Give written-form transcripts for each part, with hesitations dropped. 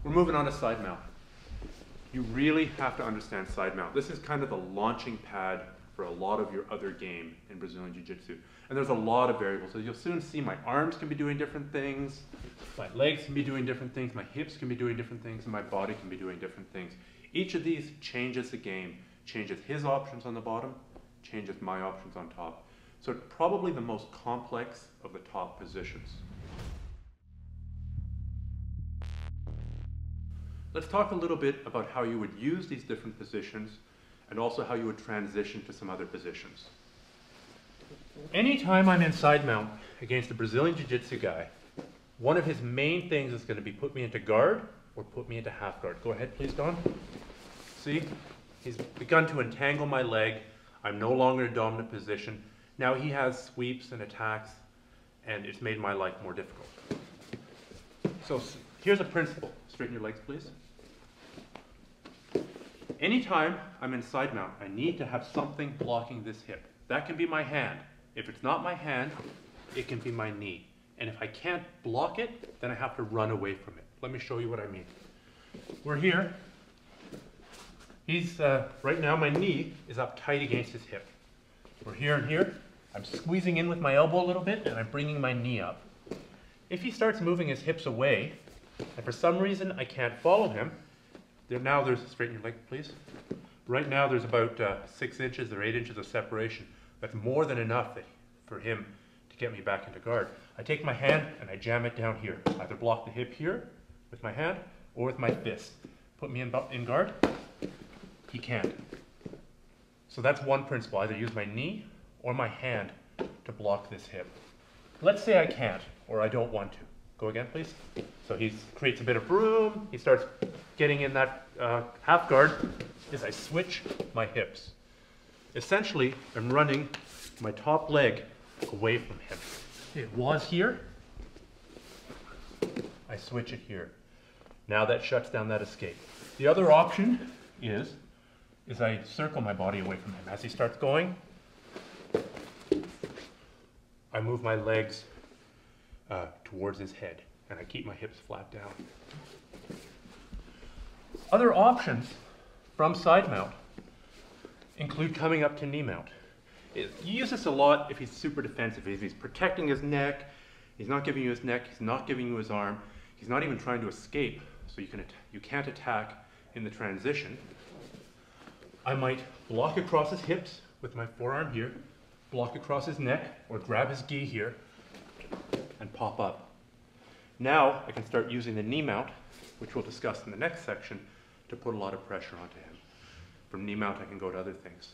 We're moving on to side mount. You really have to understand side mount. This is kind of the launching pad for a lot of your other game in Brazilian Jiu-Jitsu. And there's a lot of variables. So you'll soon see my arms can be doing different things, my legs can be doing different things, my hips can be doing different things, and my body can be doing different things. Each of these changes the game, changes his options on the bottom, changes my options on top. So it's probably the most complex of the top positions. Let's talk a little bit about how you would use these different positions and also how you would transition to some other positions. Anytime I'm in side mount against a Brazilian Jiu-Jitsu guy, one of his main things is going to be put me into guard or put me into half guard. Go ahead please, Don. See, he's begun to entangle my leg. I'm no longer in a dominant position. Now he has sweeps and attacks, and it's made my life more difficult. So here's a principle. Straighten your legs please. Anytime I'm in side mount, I need to have something blocking this hip. That can be my hand. If it's not my hand, it can be my knee. And if I can't block it, then I have to run away from it. Let me show you what I mean. We're here. He's, right now my knee is up tight against his hip. We're here and here. I'm squeezing in with my elbow a little bit and I'm bringing my knee up. If he starts moving his hips away, and for some reason I can't follow him, now there's, straighten your leg please. Right now there's about 6 inches or 8 inches of separation. That's more than enough for him to get me back into guard. I take my hand and I jam it down here. Either block the hip here with my hand or with my fist. Put me in guard, he can't. So that's one principle, either use my knee or my hand to block this hip. Let's say I can't or I don't want to. Go again, please. So he creates a bit of room. He starts getting in that half guard as I switch my hips. Essentially, I'm running my top leg away from him. It was here. I switch it here. Now that shuts down that escape. The other option is I circle my body away from him. As he starts going, I move my legs towards his head, and I keep my hips flat down. Other options from side mount include coming up to knee mount. You use this a lot if he's super defensive. If he's protecting his neck, he's not giving you his neck, he's not giving you his arm, he's not even trying to escape, so you can't attack in the transition. I might block across his hips with my forearm here, block across his neck, or grab his gi here, and pop up. Now I can start using the knee mount, which we'll discuss in the next section, to put a lot of pressure onto him. From knee mount I can go to other things.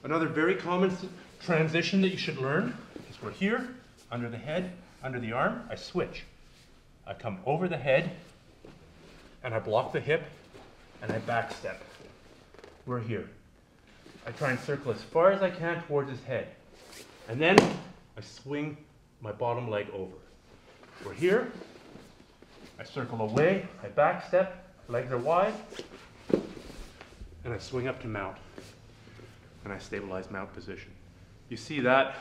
Another very common transition that you should learn is we're here, under the head, under the arm, I switch. I come over the head, and I block the hip, and I back step. We're here. I try and circle as far as I can towards his head. And then I swing my bottom leg over. We're here. I circle away, I back step, legs are wide, and I swing up to mount. And I stabilize mount position. You see that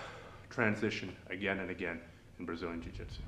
transition again and again in Brazilian Jiu-Jitsu.